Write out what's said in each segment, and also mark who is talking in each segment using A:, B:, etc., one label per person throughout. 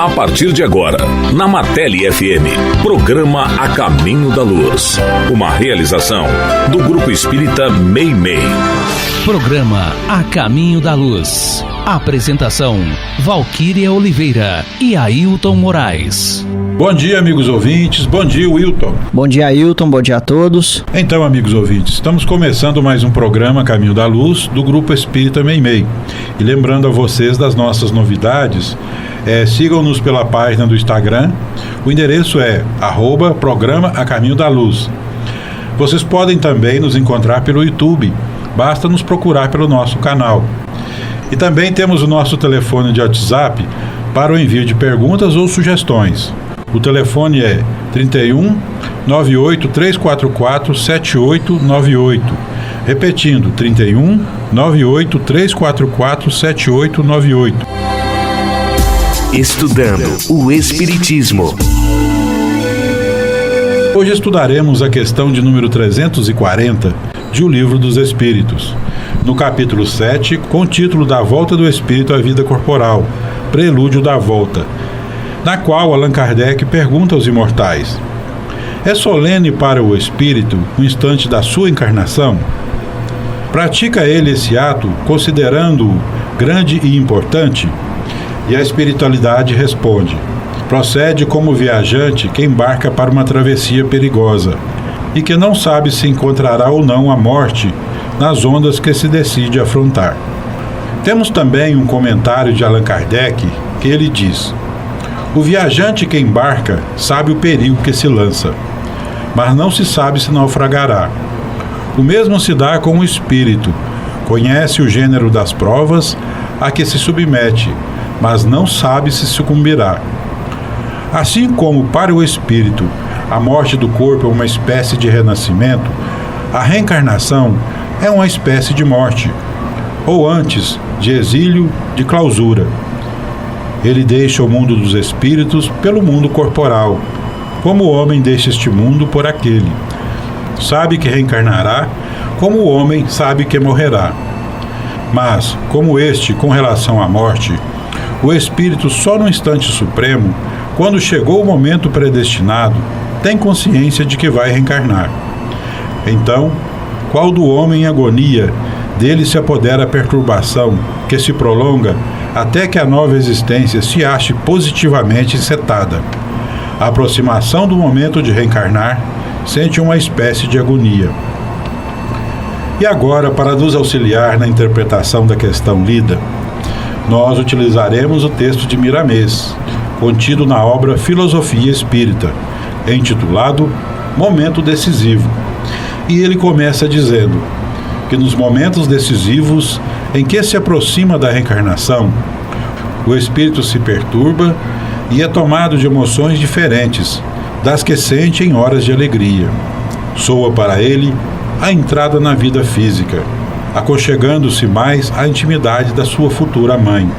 A: A partir de agora, na Martelli FM, programa A Caminho da Luz. Uma realização do Grupo Espírita Meimei.
B: Programa A Caminho da Luz. Apresentação: Valquíria Oliveira e Ailton Moraes.
C: Bom dia, amigos ouvintes. Bom dia, Wilton.
D: Bom dia, Ailton. Bom dia a todos.
C: Então, amigos ouvintes, estamos começando mais um programa Caminho da Luz do Grupo Espírita Meimei. E lembrando a vocês das nossas novidades, sigam-nos pela página do Instagram. O endereço é @programa A Caminho da Luz. Vocês podem também nos encontrar pelo YouTube. Basta nos procurar pelo nosso canal. E também temos o nosso telefone de WhatsApp para o envio de perguntas ou sugestões. O telefone é 31 98 344 7898. Repetindo, 31 98 344 7898.
A: Estudando o Espiritismo.
C: Hoje estudaremos a questão de número 340 de O Livro dos Espíritos, no capítulo 7, com o título da Volta do Espírito à Vida Corporal, Prelúdio da Volta, na qual Allan Kardec pergunta aos imortais: é solene para o espírito o instante da sua encarnação? Pratica ele esse ato considerando-o grande e importante? E a espiritualidade responde: procede como viajante que embarca para uma travessia perigosa e que não sabe se encontrará ou não a morte nas ondas que se decide afrontar. Temos também um comentário de Allan Kardec que ele diz: o viajante que embarca sabe o perigo que se lança, mas não se sabe se naufragará. O mesmo se dá com o espírito. Conhece o gênero das provas a que se submete, mas não sabe se sucumbirá. Assim como para o espírito a morte do corpo é uma espécie de renascimento, a reencarnação é uma espécie de morte, ou antes, de exílio, de clausura. Ele deixa o mundo dos espíritos pelo mundo corporal, como o homem deixa este mundo por aquele. Sabe que reencarnará, como o homem sabe que morrerá. Mas, como este, com relação à morte, o espírito só no instante supremo, quando chegou o momento predestinado, tem consciência de que vai reencarnar. Então, qual do homem em agonia, dele se apodera a perturbação, que se prolonga até que a nova existência se ache positivamente encetada. A aproximação do momento de reencarnar sente uma espécie de agonia. E agora, para nos auxiliar na interpretação da questão lida, nós utilizaremos o texto de Miramês, contido na obra Filosofia Espírita, intitulado Momento Decisivo. E ele começa dizendo que nos momentos decisivos em que se aproxima da reencarnação, o espírito se perturba e é tomado de emoções diferentes das que sente em horas de alegria. Soa para ele a entrada na vida física, aconchegando-se mais à intimidade da sua futura mãe.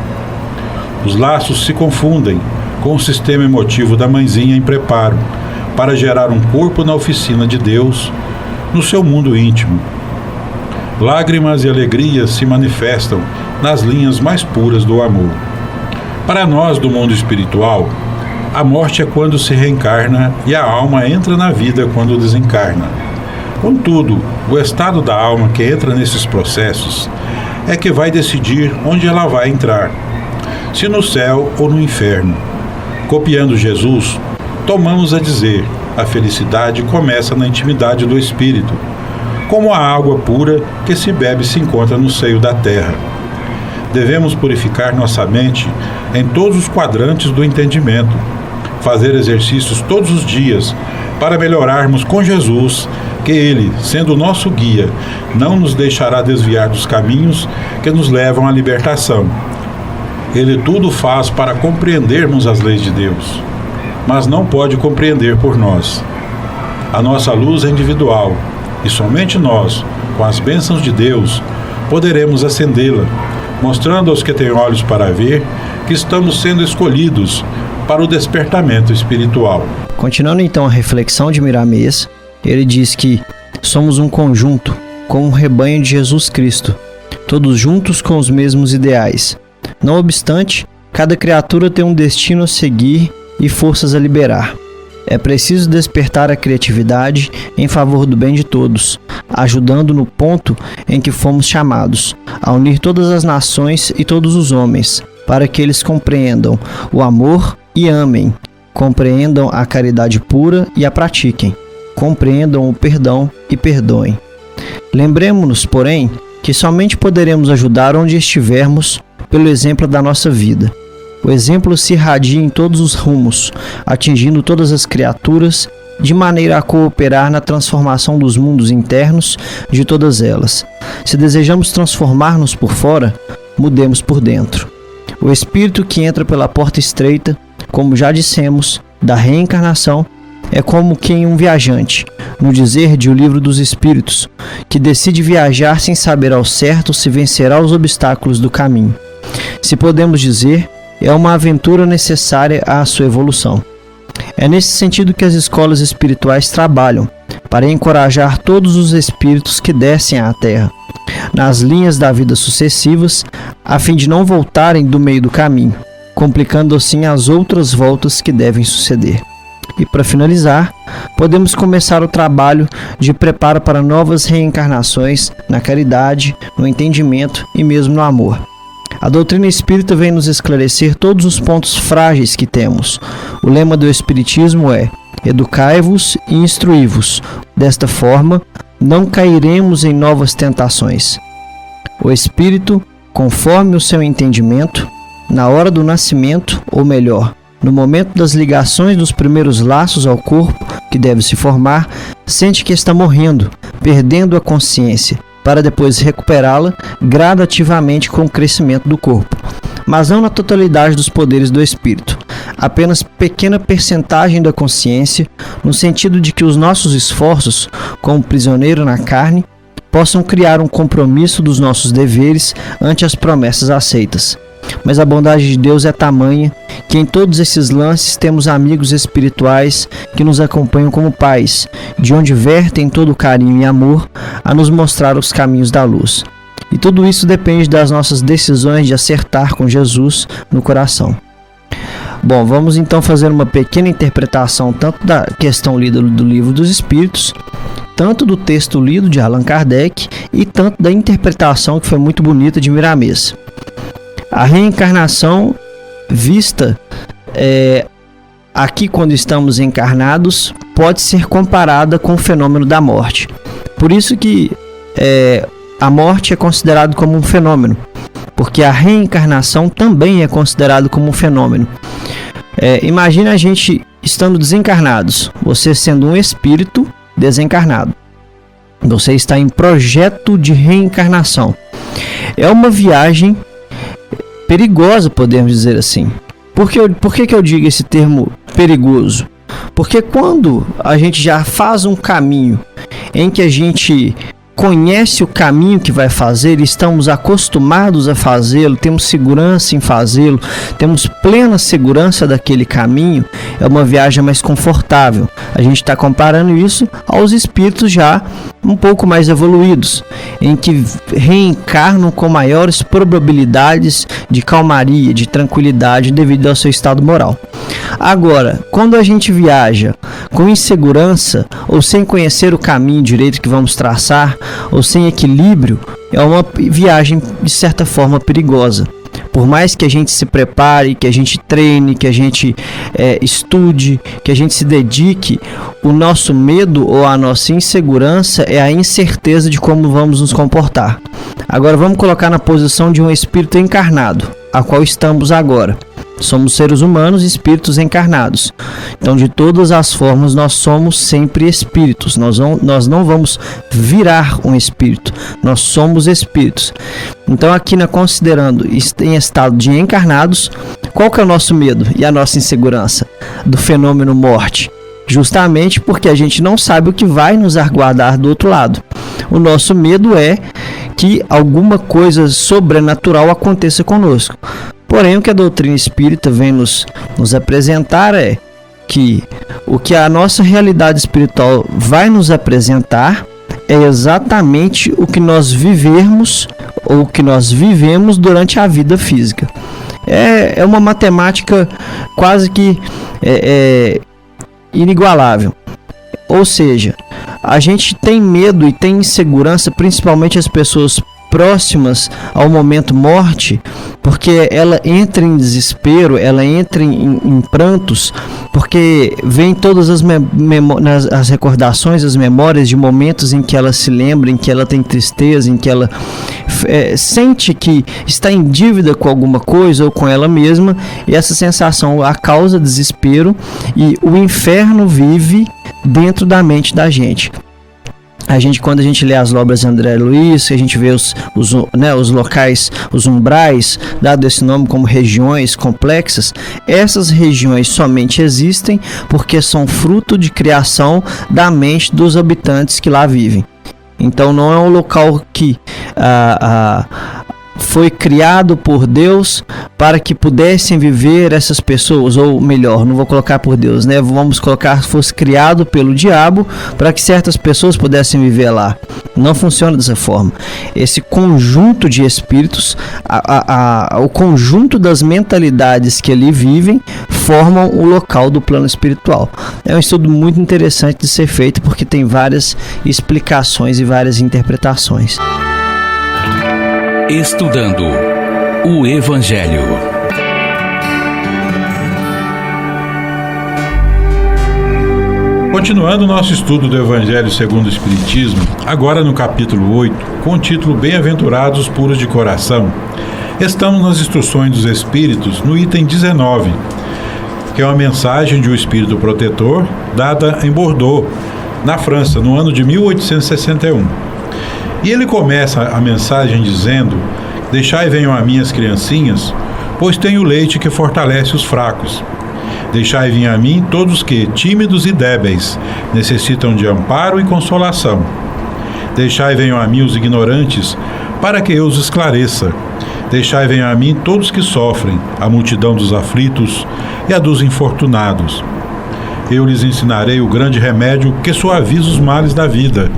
C: Os laços se confundem com o sistema emotivo da mãezinha em preparo para gerar um corpo na oficina de Deus, no seu mundo íntimo. Lágrimas e alegrias se manifestam nas linhas mais puras do amor. Para nós do mundo espiritual, a morte é quando se reencarna e a alma entra na vida quando desencarna. Contudo, o estado da alma que entra nesses processos é que vai decidir onde ela vai entrar, se no céu ou no inferno. Copiando Jesus, tomamos a dizer: a felicidade começa na intimidade do espírito, como a água pura que se bebe se encontra no seio da terra. Devemos purificar nossa mente em todos os quadrantes do entendimento, fazer exercícios todos os dias para melhorarmos com Jesus, que Ele, sendo o nosso guia, não nos deixará desviar dos caminhos que nos levam à libertação. Ele tudo faz para compreendermos as leis de Deus, mas não pode compreender por nós. A nossa luz é individual, e somente nós, com as bênçãos de Deus, poderemos acendê-la, mostrando aos que têm olhos para ver que estamos sendo escolhidos para o despertamento espiritual.
D: Continuando então a reflexão de Miramês, ele diz que somos um conjunto, como um rebanho de Jesus Cristo, todos juntos com os mesmos ideais. Não obstante, Cada criatura tem um destino a seguir e forças a liberar. É preciso despertar a criatividade em favor do bem de todos, ajudando no ponto em que fomos chamados, a unir todas as nações e todos os homens, para que eles compreendam o amor e amem, compreendam a caridade pura e a pratiquem, compreendam o perdão e perdoem. Lembremos-nos, porém, que somente poderemos ajudar onde estivermos pelo exemplo da nossa vida. O exemplo se irradia em todos os rumos, atingindo todas as criaturas, de maneira a cooperar na transformação dos mundos internos de todas elas. Se desejamos transformar-nos por fora, mudemos por dentro. O espírito que entra pela porta estreita, como já dissemos, da reencarnação, é como quem um viajante, no dizer de O Livro dos Espíritos, que decide viajar sem saber ao certo se vencerá os obstáculos do caminho. Se podemos dizer, é uma aventura necessária à sua evolução. É nesse sentido que as escolas espirituais trabalham, para encorajar todos os espíritos que descem à Terra, nas linhas da vida sucessivas, a fim de não voltarem do meio do caminho, complicando assim as outras voltas que devem suceder. E para finalizar, podemos começar o trabalho de preparo para novas reencarnações na caridade, no entendimento e mesmo no amor. A doutrina espírita vem nos esclarecer todos os pontos frágeis que temos. O lema do Espiritismo é: educai-vos e instruí-vos. Desta forma, não cairemos em novas tentações. O espírito, conforme o seu entendimento, na hora do nascimento, ou melhor, no momento das ligações dos primeiros laços ao corpo que deve se formar, sente que está morrendo, perdendo a consciência, para depois recuperá-la gradativamente com o crescimento do corpo. Mas não na totalidade dos poderes do espírito, apenas pequena percentagem da consciência, no sentido de que os nossos esforços, como prisioneiro na carne, possam criar um compromisso dos nossos deveres ante as promessas aceitas. Mas a bondade de Deus é tamanha que em todos esses lances temos amigos espirituais que nos acompanham como pais, de onde vertem todo o carinho e amor a nos mostrar os caminhos da luz. E tudo isso depende das nossas decisões de acertar com Jesus no coração. Bom, vamos então fazer uma pequena interpretação tanto da questão lida do Livro dos Espíritos, tanto do texto lido de Allan Kardec e tanto da interpretação que foi muito bonita de Miramês. A reencarnação vista aqui quando estamos encarnados pode ser comparada com o fenômeno da morte. Por isso que a morte é considerada como um fenômeno, porque a reencarnação também é considerada como um fenômeno. Imagina a gente estando desencarnados, você sendo um espírito desencarnado. Você está em projeto de reencarnação. É uma viagem perigosa, podemos dizer assim. Por que eu digo esse termo perigoso? Porque quando a gente já faz um caminho em que a gente conhece o caminho que vai fazer, estamos acostumados a fazê-lo, temos segurança em fazê-lo, temos plena segurança daquele caminho, é uma viagem mais confortável. A gente está comparando isso aos espíritos já um pouco mais evoluídos, em que reencarnam com maiores probabilidades de calmaria, de tranquilidade devido ao seu estado moral. Agora, quando a gente viaja com insegurança ou sem conhecer o caminho direito que vamos traçar, ou sem equilíbrio, é uma viagem de certa forma perigosa. Por mais que a gente se prepare, que a gente treine, que a gente estude, que a gente se dedique, o nosso medo ou a nossa insegurança é a incerteza de como vamos nos comportar. Agora vamos colocar na posição de um espírito encarnado, a qual estamos agora. Somos seres humanos, espíritos encarnados. Então, de todas as formas, nós somos sempre espíritos. Nós não vamos virar um espírito. Nós somos espíritos. Então, aqui considerando em estado de encarnados, qual que é o nosso medo e a nossa insegurança do fenômeno morte? Justamente porque a gente não sabe o que vai nos aguardar do outro lado. O nosso medo é que alguma coisa sobrenatural aconteça conosco. Porém, o que a doutrina espírita vem nos apresentar é que o que a nossa realidade espiritual vai nos apresentar é exatamente o que nós vivemos ou o que nós vivemos durante a vida física. É uma matemática quase que inigualável. Ou seja, a gente tem medo e tem insegurança, principalmente as pessoas próximas ao momento morte, porque ela entra em desespero, ela entra em prantos, porque vem todas as recordações, as memórias de momentos em que ela se lembra, em que ela tem tristeza, em que ela sente que está em dívida com alguma coisa ou com ela mesma, e essa sensação a causa desespero, e o inferno vive dentro da mente da gente. Quando a gente lê as obras de André Luiz, a gente vê os locais, os umbrais, dado esse nome como regiões complexas, essas regiões somente existem porque são fruto de criação da mente dos habitantes que lá vivem. Então não é um local que foi criado por Deus para que pudessem viver essas pessoas, ou melhor, não vou colocar por Deus, né? Vamos colocar que fosse criado pelo diabo para que certas pessoas pudessem viver lá. Não funciona dessa forma. Esse conjunto de espíritos, o conjunto das mentalidades que ali vivem, formam o local do plano espiritual. É um estudo muito interessante de ser feito porque tem várias explicações e várias interpretações.
B: Estudando o Evangelho.
C: Continuando nosso estudo do Evangelho segundo o Espiritismo, agora no capítulo 8, com o título Bem-aventurados os puros de coração, estamos nas instruções dos Espíritos, no item 19, que é uma mensagem de um Espírito protetor dada em Bordeaux, na França, no ano de 1861. E ele começa a mensagem dizendo: deixai venham a mim as criancinhas, pois tenho leite que fortalece os fracos. Deixai vir a mim todos que, tímidos e débeis, necessitam de amparo e consolação. Deixai venham a mim os ignorantes, para que eu os esclareça. Deixai venham a mim todos que sofrem, a multidão dos aflitos e a dos infortunados. Eu lhes ensinarei o grande remédio que suaviza os males da vida,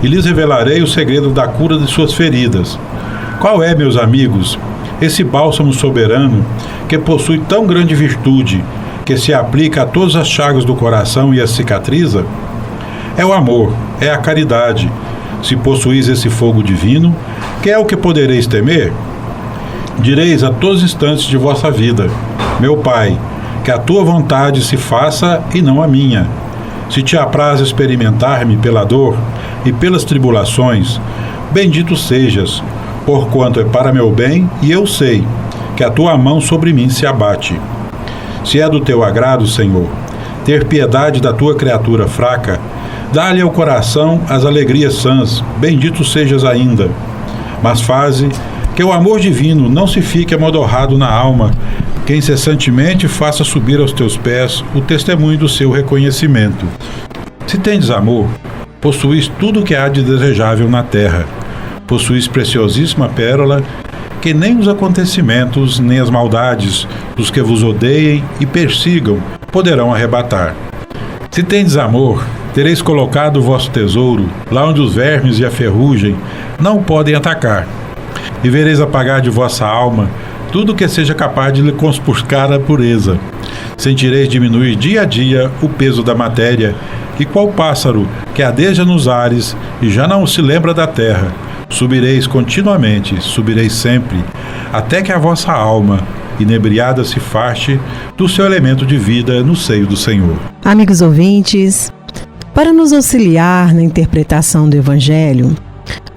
C: e lhes revelarei o segredo da cura de suas feridas. Qual é, meus amigos, esse bálsamo soberano que possui tão grande virtude, que se aplica a todas as chagas do coração e as cicatriza? É o amor, é a caridade. Se possuís esse fogo divino, que é o que podereis temer? Direis a todos os instantes de vossa vida: meu Pai, que a tua vontade se faça e não a minha. Se te apraz experimentar-me pela dor e pelas tribulações, bendito sejas, porquanto é para meu bem, e eu sei que a tua mão sobre mim se abate. Se é do teu agrado, Senhor, ter piedade da tua criatura fraca, dá-lhe ao coração as alegrias sãs, bendito sejas ainda. Mas faze que o amor divino não se fique amodorrado na alma, que incessantemente faça subir aos teus pés o testemunho do seu reconhecimento. Se tendes amor, possuís tudo o que há de desejável na terra. Possuís preciosíssima pérola, que nem os acontecimentos, nem as maldades dos que vos odeiem e persigam poderão arrebatar. Se tendes amor, tereis colocado o vosso tesouro lá onde os vermes e a ferrugem não o podem atacar, e vereis apagar de vossa alma tudo que seja capaz de lhe conspurcar a pureza. Sentireis diminuir dia a dia o peso da matéria, e qual pássaro que adeja nos ares e já não se lembra da terra, subireis continuamente, subireis sempre, até que a vossa alma, inebriada, se farte do seu elemento de vida no seio do Senhor.
E: Amigos ouvintes, para nos auxiliar na interpretação do Evangelho,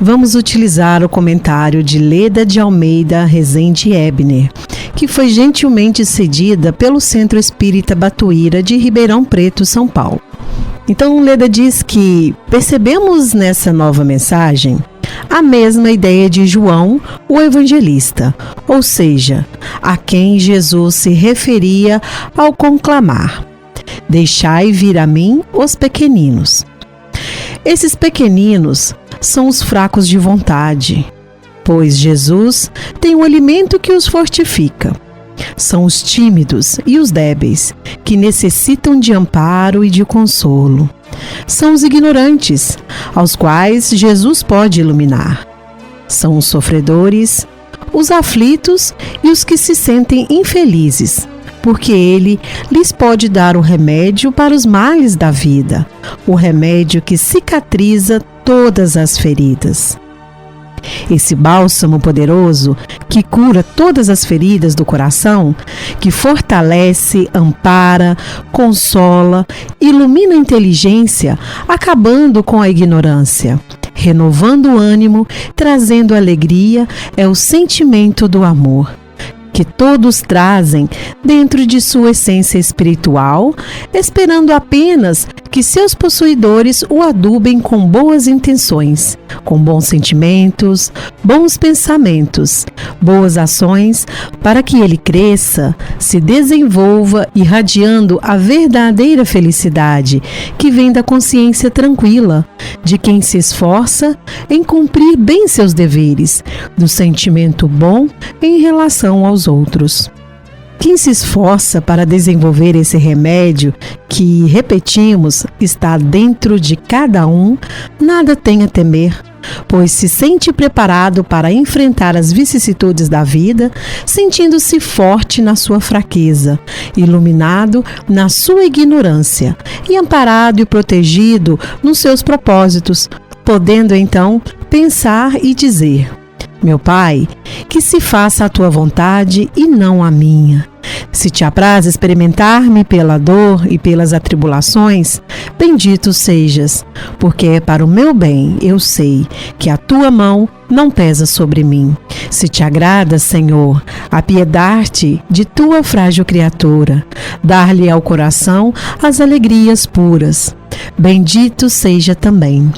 E: vamos utilizar o comentário de Leda de Almeida Rezende Ebner, que foi gentilmente cedida pelo Centro Espírita Batuíra de Ribeirão Preto, São Paulo. Então, Leda diz que percebemos nessa nova mensagem a mesma ideia de João, o evangelista, ou seja, a quem Jesus se referia ao conclamar: deixai vir a mim os pequeninos. Esses pequeninos são os fracos de vontade, pois Jesus tem o alimento que os fortifica. São os tímidos e os débeis, que necessitam de amparo e de consolo. São os ignorantes, aos quais Jesus pode iluminar. São os sofredores, os aflitos e os que se sentem infelizes, porque Ele lhes pode dar o remédio para os males da vida, o remédio que cicatriza todas as feridas. Esse bálsamo poderoso que cura todas as feridas do coração, que fortalece, ampara, consola, ilumina a inteligência, acabando com a ignorância, renovando o ânimo, trazendo alegria, é o sentimento do amor, que todos trazem dentro de sua essência espiritual, esperando apenas que seus possuidores o adubem com boas intenções, com bons sentimentos, bons pensamentos, boas ações, para que ele cresça, se desenvolva, irradiando a verdadeira felicidade que vem da consciência tranquila, de quem se esforça em cumprir bem seus deveres, do sentimento bom em relação aos outros. Quem se esforça para desenvolver esse remédio que, repetimos, está dentro de cada um, nada tem a temer, pois se sente preparado para enfrentar as vicissitudes da vida, sentindo-se forte na sua fraqueza, iluminado na sua ignorância e amparado e protegido nos seus propósitos, podendo então pensar e dizer: meu Pai, que se faça a tua vontade e não a minha. Se te apraz experimentar-me pela dor e pelas atribulações, bendito sejas, porque é para o meu bem, eu sei, que a tua mão não pesa sobre mim. Se te agrada, Senhor, apiedar-te de tua frágil criatura, dar-lhe ao coração as alegrias puras. Bendito seja também.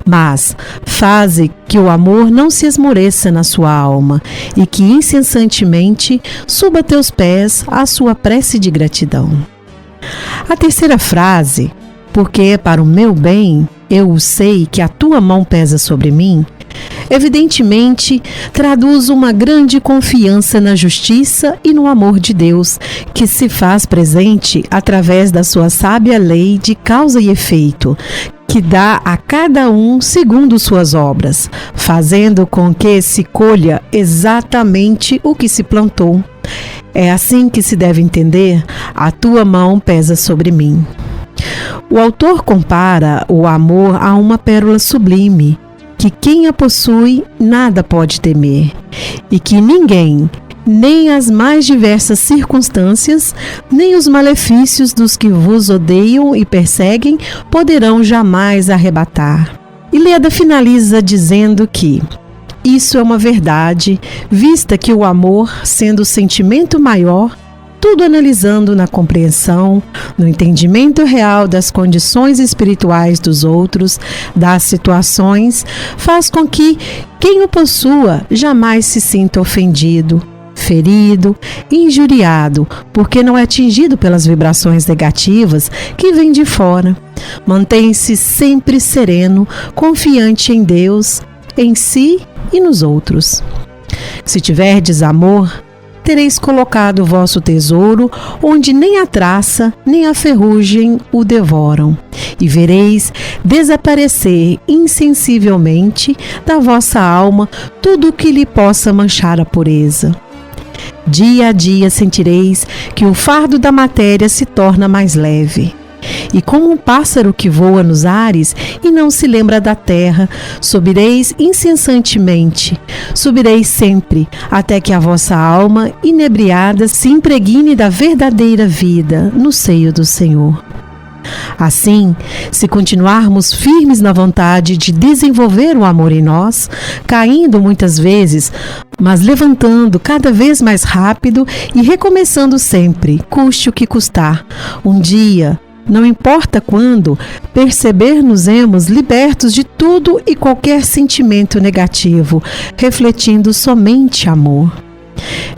E: Mas faze que o amor não se esmoreça na sua alma e que incessantemente suba a teus pés a sua prece de gratidão. A terceira frase, porque é para o meu bem, eu sei que a tua mão pesa sobre mim, evidentemente traduz uma grande confiança na justiça e no amor de Deus, que se faz presente através da sua sábia lei de causa e efeito, que dá a cada um segundo suas obras, fazendo com que se colha exatamente o que se plantou. É assim que se deve entender: a tua mão pesa sobre mim. O autor compara o amor a uma pérola sublime, que quem a possui nada pode temer, e que ninguém, nem as mais diversas circunstâncias, nem os malefícios dos que vos odeiam e perseguem poderão jamais arrebatar. E Leda finaliza dizendo que isso é uma verdade, vista que o amor, sendo o sentimento maior, tudo analisando na compreensão, no entendimento real das condições espirituais dos outros, das situações, faz com que quem o possua jamais se sinta ofendido, ferido, injuriado, porque não é atingido pelas vibrações negativas que vêm de fora. Mantém-se sempre sereno, confiante em Deus, em si e nos outros. Se tiverdes amor, tereis colocado o vosso tesouro onde nem a traça nem a ferrugem o devoram, e vereis desaparecer insensivelmente da vossa alma tudo o que lhe possa manchar a pureza. Dia a dia sentireis que o fardo da matéria se torna mais leve. E como um pássaro que voa nos ares e não se lembra da terra, subireis incessantemente, subireis sempre, até que a vossa alma, inebriada, se impregne da verdadeira vida no seio do Senhor. Assim, se continuarmos firmes na vontade de desenvolver o amor em nós, caindo muitas vezes, mas levantando cada vez mais rápido e recomeçando sempre, custe o que custar, um dia, não importa quando, perceber-nos-emos libertos de tudo e qualquer sentimento negativo, refletindo somente amor.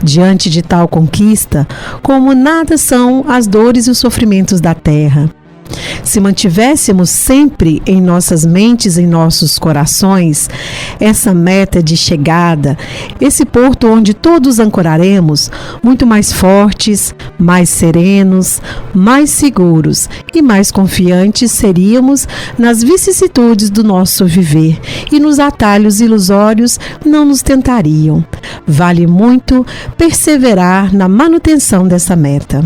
E: Diante de tal conquista, como nada são as dores e os sofrimentos da terra. Se mantivéssemos sempre em nossas mentes, em nossos corações, essa meta de chegada, esse porto onde todos ancoraremos, muito mais fortes, mais serenos, mais seguros e mais confiantes seríamos nas vicissitudes do nosso viver, e nos atalhos ilusórios não nos tentariam. Vale muito perseverar na manutenção dessa meta.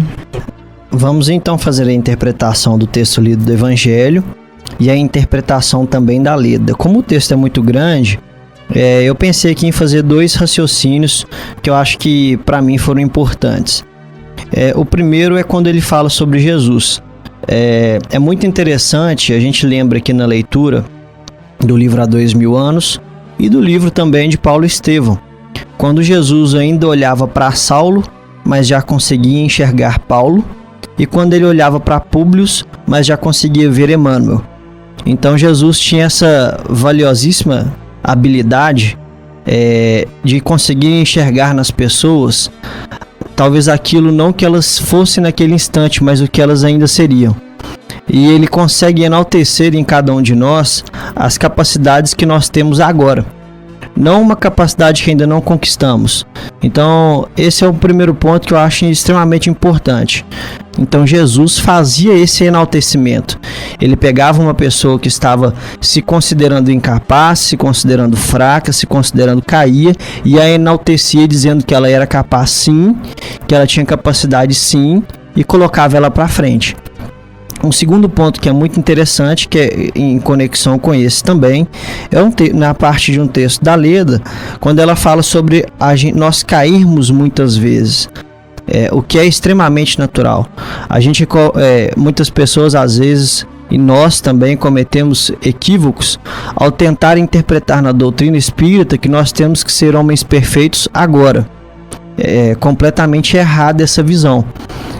D: Vamos então fazer a interpretação do texto lido do Evangelho e a interpretação também da leda. Como o texto é muito grande, eu pensei aqui em fazer 2 raciocínios que eu acho que para mim foram importantes. O primeiro é quando ele fala sobre Jesus. É muito interessante, a gente lembra aqui na leitura do livro Há 2000 anos e do livro também de Paulo Estevão, quando Jesus ainda olhava para Saulo, mas já conseguia enxergar Paulo, e quando ele olhava para Públio, mas já conseguia ver Emmanuel. Então Jesus tinha essa valiosíssima habilidade de conseguir enxergar nas pessoas talvez aquilo não que elas fossem naquele instante, mas o que elas ainda seriam. E ele consegue enaltecer em cada um de nós as capacidades que nós temos agora, não uma capacidade que ainda não conquistamos. Então esse é o primeiro ponto que eu acho extremamente importante. Então Jesus fazia esse enaltecimento. Ele pegava uma pessoa que estava se considerando incapaz, se considerando fraca, se considerando caía, e a enaltecia dizendo que ela era capaz sim, que ela tinha capacidade sim, e colocava ela para frente. Um segundo ponto que é muito interessante, que é em conexão com esse também, é na parte de um texto da Leda, quando ela fala sobre nós cairmos muitas vezes, o que é extremamente natural. Muitas pessoas às vezes, e nós também cometemos equívocos ao tentar interpretar na doutrina espírita que nós temos que ser homens perfeitos agora. É completamente errada essa visão.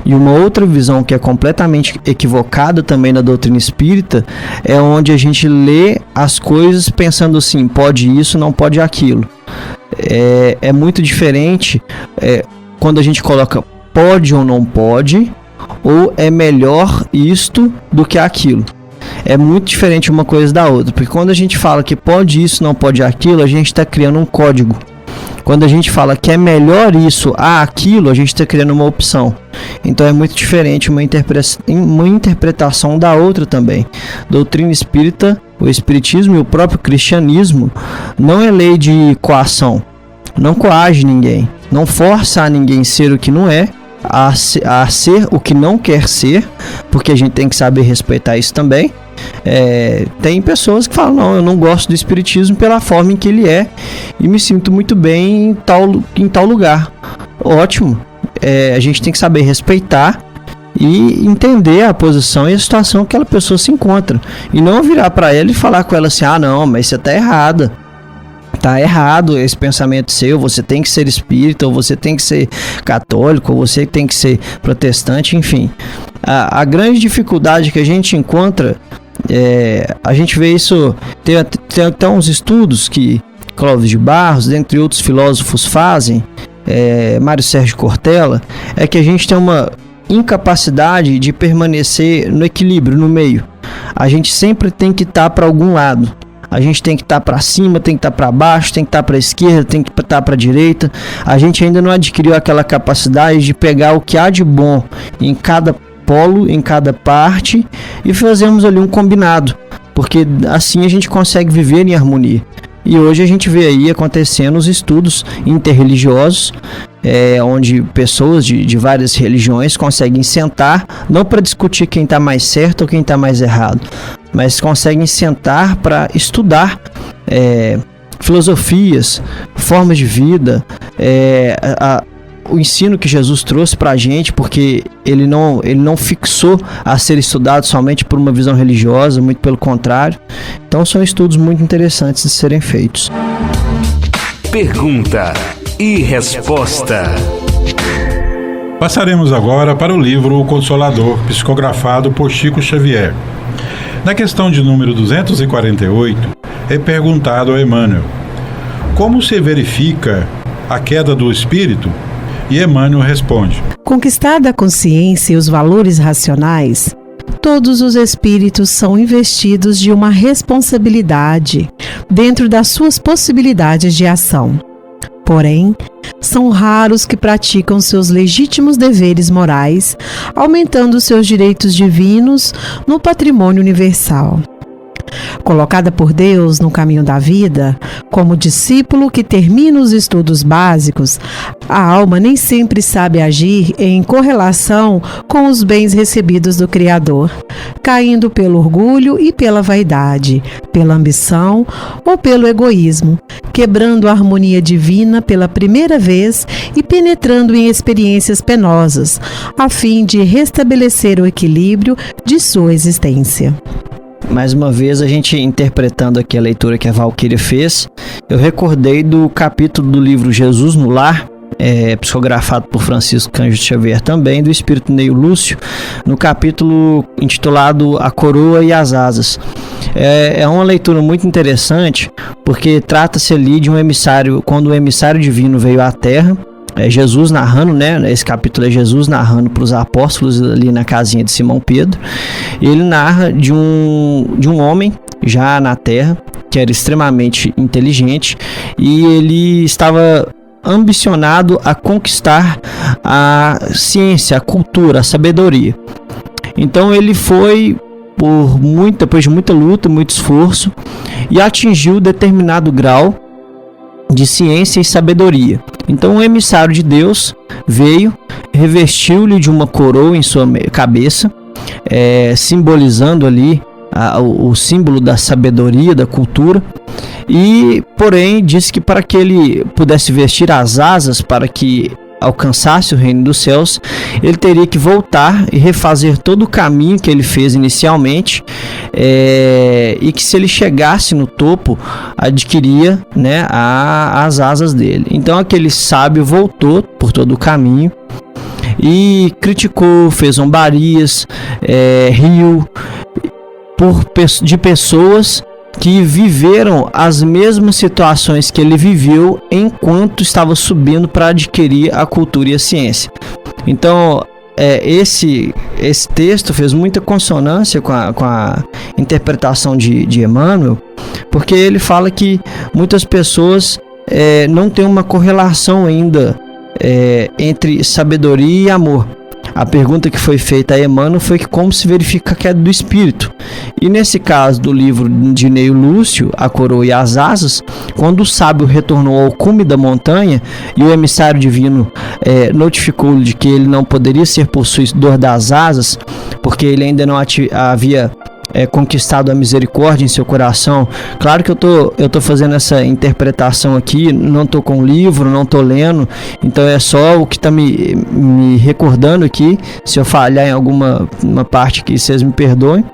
D: E uma outra visão que é completamente equivocada também na doutrina espírita é onde a gente lê as coisas pensando assim, pode isso, não pode aquilo. É muito diferente quando a gente coloca pode ou não pode, ou é melhor isto do que aquilo. É muito diferente uma coisa da outra, porque quando a gente fala que pode isso, não pode aquilo, a gente está criando um código. Quando a gente fala que é melhor isso a aquilo, a gente está criando uma opção. Então é muito diferente uma interpretação da outra também. Doutrina espírita, o espiritismo e o próprio cristianismo não é lei de coação. Não coage ninguém. Não força a ninguém ser o que não é, a ser o que não quer ser, porque a gente tem que saber respeitar isso também. Tem pessoas que falam, não, eu não gosto do espiritismo pela forma em que ele é e me sinto muito bem em tal lugar. Ótimo, a gente tem que saber respeitar e entender a posição e a situação que aquela pessoa se encontra, e não virar para ela e falar com ela assim, não, mas você tá errada. Tá errado esse pensamento seu, você tem que ser espírita, ou você tem que ser católico, ou você tem que ser protestante, enfim. A grande dificuldade que a gente encontra, a gente vê isso, tem até uns estudos que Clóvis de Barros, dentre outros filósofos fazem, Mário Sérgio Cortella, é que a gente tem uma incapacidade de permanecer no equilíbrio, no meio. A gente sempre tem que estar para algum lado. A gente tem que estar para cima, tem que estar para baixo, tem que estar para a esquerda, tem que estar para a direita. A gente ainda não adquiriu aquela capacidade de pegar o que há de bom em cada polo, em cada parte, e fazermos ali um combinado, porque assim a gente consegue viver em harmonia. E hoje a gente vê aí acontecendo os estudos interreligiosos, onde pessoas de várias religiões conseguem sentar, não para discutir quem está mais certo ou quem está mais errado, mas conseguem sentar para estudar filosofias, formas de vida, o ensino que Jesus trouxe para a gente, porque ele não fixou a ser estudado somente por uma visão religiosa, muito pelo contrário. Então são estudos muito interessantes de serem feitos.
B: Pergunta e resposta.
C: Passaremos agora para o livro O Consolador, psicografado por Chico Xavier. Na questão de número 248, é perguntado a Emmanuel: como se verifica a queda do espírito? E Emmanuel responde:
E: conquistada a consciência e os valores racionais, todos os espíritos são investidos de uma responsabilidade dentro das suas possibilidades de ação. Porém, são raros que praticam seus legítimos deveres morais, aumentando seus direitos divinos no patrimônio universal. Colocada por Deus no caminho da vida, como discípulo que termina os estudos básicos, a alma nem sempre sabe agir em correlação com os bens recebidos do Criador, caindo pelo orgulho e pela vaidade, pela ambição ou pelo egoísmo, quebrando a harmonia divina pela primeira vez e penetrando em experiências penosas, a fim de restabelecer o equilíbrio de sua existência.
D: Mais uma vez, a gente interpretando aqui a leitura que a Valquíria fez, eu recordei do capítulo do livro Jesus no Lar, psicografado por Francisco Cândido Xavier também, do Espírito Neio Lúcio, no capítulo intitulado A Coroa e as Asas. É uma leitura muito interessante, porque trata-se ali de um emissário, quando o emissário divino veio à Terra, Jesus narrando, né? Esse capítulo é Jesus narrando para os apóstolos ali na casinha de Simão Pedro. Ele narra de um homem já na terra, que era extremamente inteligente, e ele estava ambicionado a conquistar a ciência, a cultura, a sabedoria. Então ele foi, depois de muita luta, muito esforço, e atingiu determinado grau de ciência e sabedoria. Então o emissário de Deus veio, revestiu-lhe de uma coroa em sua cabeça, simbolizando ali o símbolo da sabedoria, da cultura, e porém disse que para que ele pudesse vestir as asas para que alcançasse o reino dos céus, ele teria que voltar e refazer todo o caminho que ele fez inicialmente, e que se ele chegasse no topo, adquiria, né, as asas dele. Então aquele sábio voltou por todo o caminho e criticou, fez zombarias, riu de pessoas que viveram as mesmas situações que ele viveu enquanto estava subindo para adquirir a cultura e a ciência. Então, esse texto fez muita consonância com a interpretação de Emmanuel, porque ele fala que muitas pessoas não têm uma correlação ainda entre sabedoria e amor. A pergunta que foi feita a Emmanuel foi que como se verifica a queda do espírito. E nesse caso do livro de Neio Lúcio, A Coroa e as Asas, quando o sábio retornou ao cume da montanha e o emissário divino notificou-lhe de que ele não poderia ser possuidor das asas, porque ele ainda não havia conquistado a misericórdia em seu coração. Claro que eu tô fazendo essa interpretação aqui, não tô com o livro, não tô lendo, então é só o que tá me recordando aqui. Se eu falhar em alguma parte aqui, vocês me perdoem.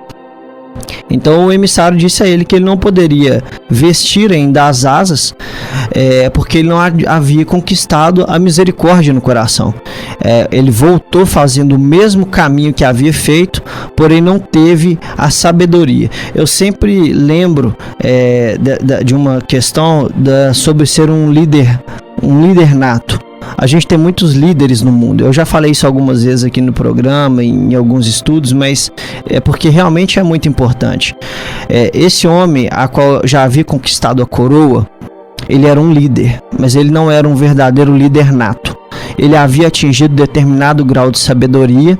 D: Então o emissário disse a ele que ele não poderia vestir ainda as asas, porque ele não havia conquistado a misericórdia no coração. Ele voltou fazendo o mesmo caminho que havia feito, porém não teve a sabedoria. Eu sempre lembro de uma questão sobre ser um líder nato. A gente tem muitos líderes no mundo. Eu já falei isso algumas vezes aqui no programa, em alguns estudos, mas é porque realmente é muito importante. Esse homem, a qual já havia conquistado a coroa, ele era um líder, mas ele não era um verdadeiro líder nato. Ele havia atingido determinado grau de sabedoria,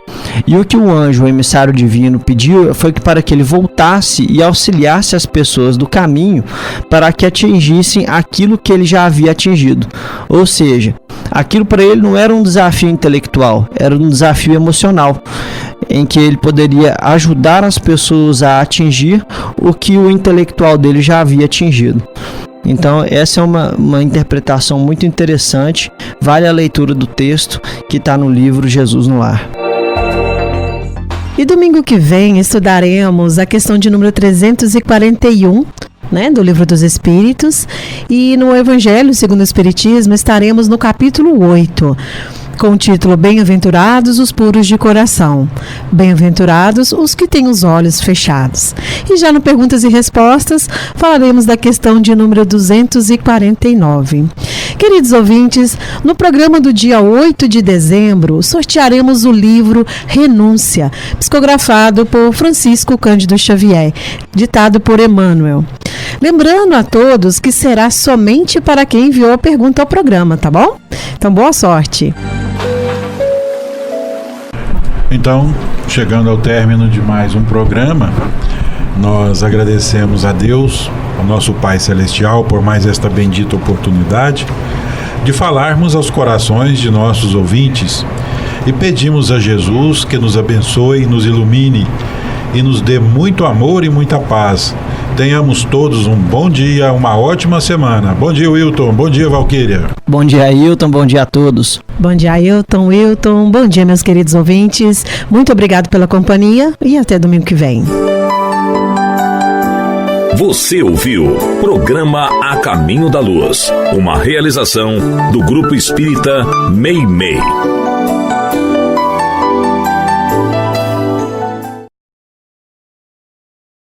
D: e o que o anjo, o emissário divino, pediu foi que para que ele voltasse e auxiliasse as pessoas do caminho para que atingissem aquilo que ele já havia atingido. Ou seja, aquilo para ele não era um desafio intelectual, era um desafio emocional, em que ele poderia ajudar as pessoas a atingir o que o intelectual dele já havia atingido. Então essa é uma interpretação muito interessante, vale a leitura do texto que está no livro Jesus no Lar.
E: E domingo que vem estudaremos a questão de número 341, do Livro dos Espíritos, e no Evangelho segundo o Espiritismo estaremos no capítulo 8. com o título Bem-aventurados os puros de coração. Bem-aventurados os que têm os olhos fechados. E já no Perguntas e Respostas, falaremos da questão de número 249. Queridos ouvintes, no programa do dia 8 de dezembro, sortearemos o livro Renúncia, psicografado por Francisco Cândido Xavier, ditado por Emmanuel. Lembrando a todos que será somente para quem enviou a pergunta ao programa, tá bom? Então, boa sorte!
C: Então, chegando ao término de mais um programa, nós agradecemos a Deus, ao nosso Pai Celestial, por mais esta bendita oportunidade de falarmos aos corações de nossos ouvintes e pedimos a Jesus que nos abençoe e nos ilumine e nos dê muito amor e muita paz. Tenhamos todos um bom dia, uma ótima semana. Bom dia, Wilton. Bom dia, Valquíria.
D: Bom dia, Ailton. Bom dia a todos.
E: Bom dia, Ailton, Wilton. Bom dia, meus queridos ouvintes. Muito obrigado pela companhia e até domingo que vem.
A: Você ouviu Programa A Caminho da Luz, uma realização do Grupo Espírita Meimei.